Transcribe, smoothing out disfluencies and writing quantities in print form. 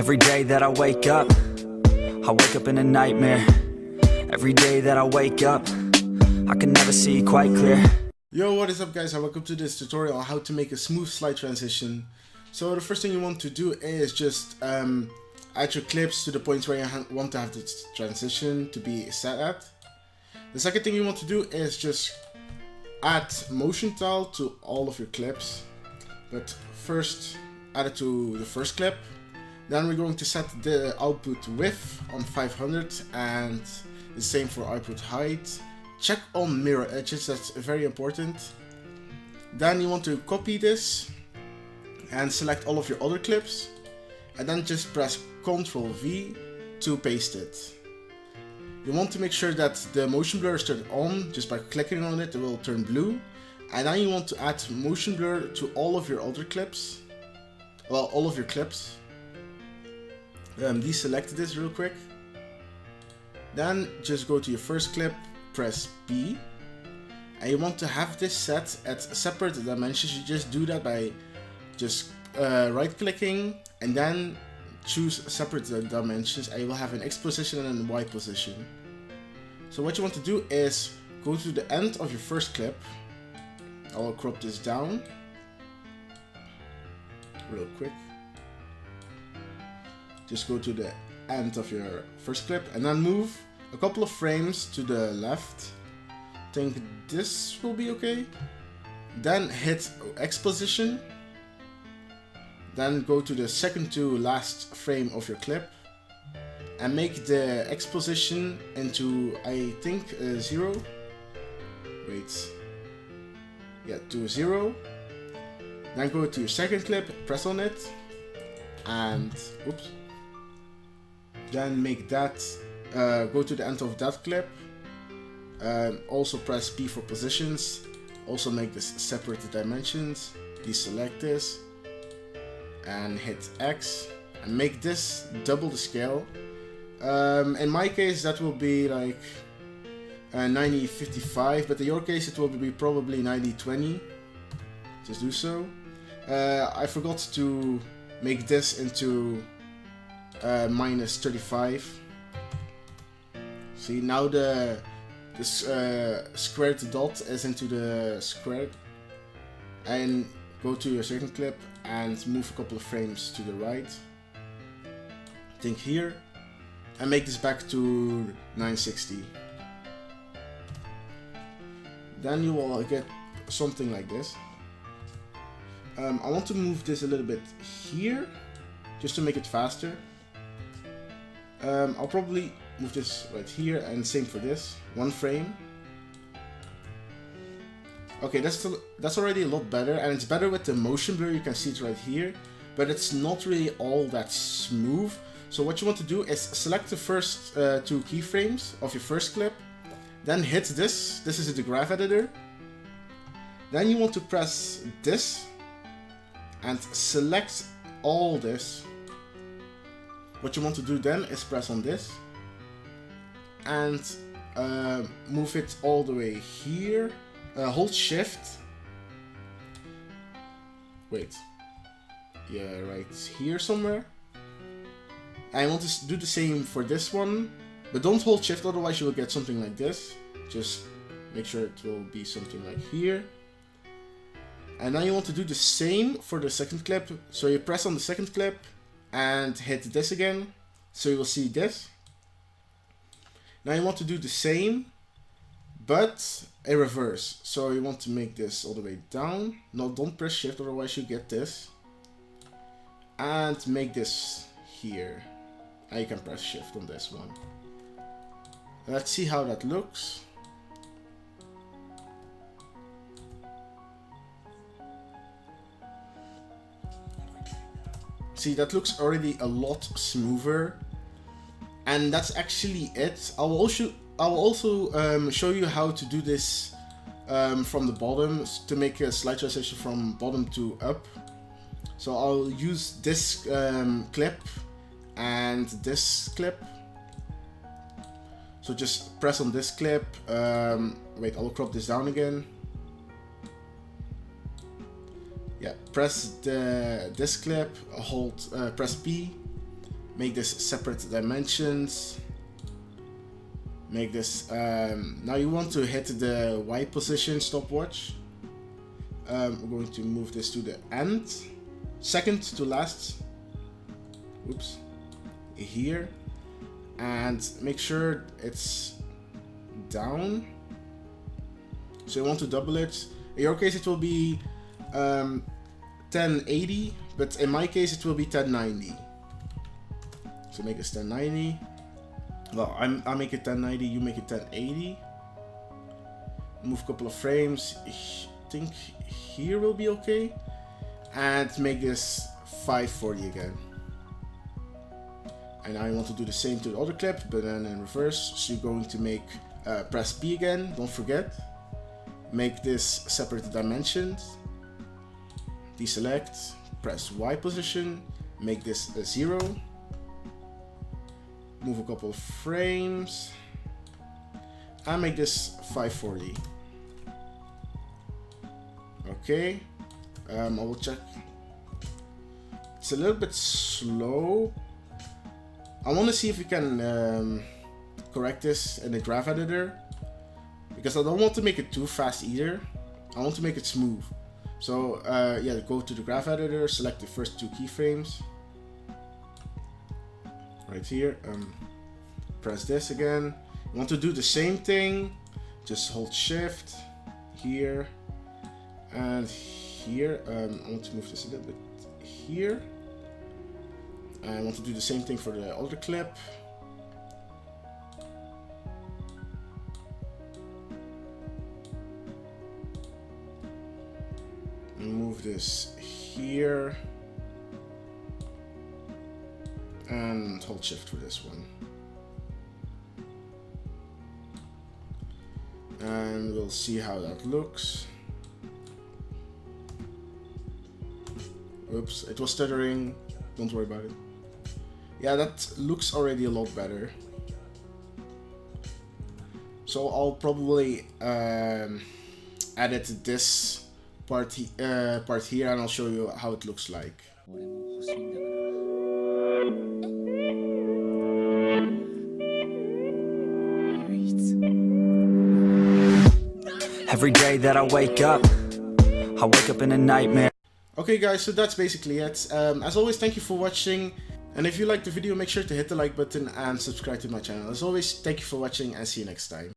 Every day that I wake up in a nightmare. Every day that I wake up, I can never see quite clear. Yo, what is up guys, and welcome to this tutorial on how to make a smooth slide transition. So the first thing you want to do is just add your clips to the points where you want to have the transition to be set at. The second thing you want to do is just add motion tile to all of your clips. But first, add it to the first clip. Then we're going to set the output width on 500 and the same for output height. Check on mirror edges, that's very important. Then you want to copy this and select all of your other clips and then just press Ctrl V to paste it. You want to make sure that the motion blur is turned on. Just by clicking on it, it will turn blue. And then you want to add motion blur to all of your other clips. Well, all of your clips. Deselect this real quick. Then just go to your first clip, press B. And you want to have this set at separate dimensions. You just do that by just right clicking and then choose separate dimensions, and you will have an X position and a Y position. So what you want to do is go to the end of your first clip. I will crop this down real quick. Just go to the end of your first clip and then move a couple of frames to the left. I think this will be okay. Then hit X position. Then go to the second to last frame of your clip and make the X position into, I think, 0. Wait. Yeah, to 0. Then go to your second clip, press on it, and oops. Then make that, go to the end of that clip. Also press P for positions. Also make this separate dimensions. Deselect this. And hit X. And make this double the scale. In my case that will be like 90-55. But in your case it will be probably 90-20. Just do so. I forgot to make this into -35. See, now the squared dot is into the square. And go to your second clip and move a couple of frames to the right. I think here. And make this back to 960. Then you will get something like this. I want to move this a little bit here, just to make it faster. I'll probably move this right here, and same for this, one frame. Okay, that's already a lot better, and it's better with the motion blur. You can see it right here, but it's not really all that smooth. So what you want to do is select the first 2 keyframes of your first clip, then hit this. This is the graph editor. Then you want to press this and select all this. What you want to do then is press on this and move it all the way here. Hold shift. Wait. Yeah, right here somewhere. I want to do the same for this one, but don't hold shift, otherwise you will get something like this. Just make sure it will be something like here. And now you want to do the same for the second clip. So you press on the second clip and hit this again. So you will see this. Now you want to do the same, but in reverse. So you want to make this all the way down. No, don't press shift, otherwise you get this. And make this here. And you can press shift on this one. Let's see how that looks. See, that looks already a lot smoother, and that's actually it. I will also show you how to do this from the bottom, to make a slide transition from bottom to up. So I'll use this clip and this clip. So just press on this clip. Wait, I'll crop this down again. Yeah, press this clip, hold, press P, make this separate dimensions. Make this, now you want to hit the Y position stopwatch. We're going to move this to the end, second to last, oops, here, and make sure it's down. So you want to double it. In your case it will be 1080, but in my case it will be 1090. So make this 1090. Well, I make it 1090, you make it 1080. Move a couple of frames. I think here will be okay. And make this 540 again. And I want to do the same to the other clip, but then in reverse. So you're going to make, press P again, don't forget. Make this separate dimensions. Deselect, press Y position, make this a 0. Move a couple of frames and make this 540. Okay, I will check. It's a little bit slow. I want to see if we can correct this in the graph editor, because I don't want to make it too fast either. I want to make it smooth. So yeah, go to the graph editor, select the first 2 keyframes. Right here, press this again. You want to do the same thing, just hold shift here and here. I want to move this a little bit here. I want to do the same thing for the other clip. Move this here. And hold shift for this one. And we'll see how that looks. Oops, it was stuttering. Don't worry about it. Yeah, that looks already a lot better. So I'll probably edit this part here, and I'll show you how it looks like. Every day that I wake up in a nightmare. Okay guys, so that's basically it. As always, thank you for watching. And if you liked the video, make sure to hit the like button and subscribe to my channel. As always, thank you for watching and see you next time.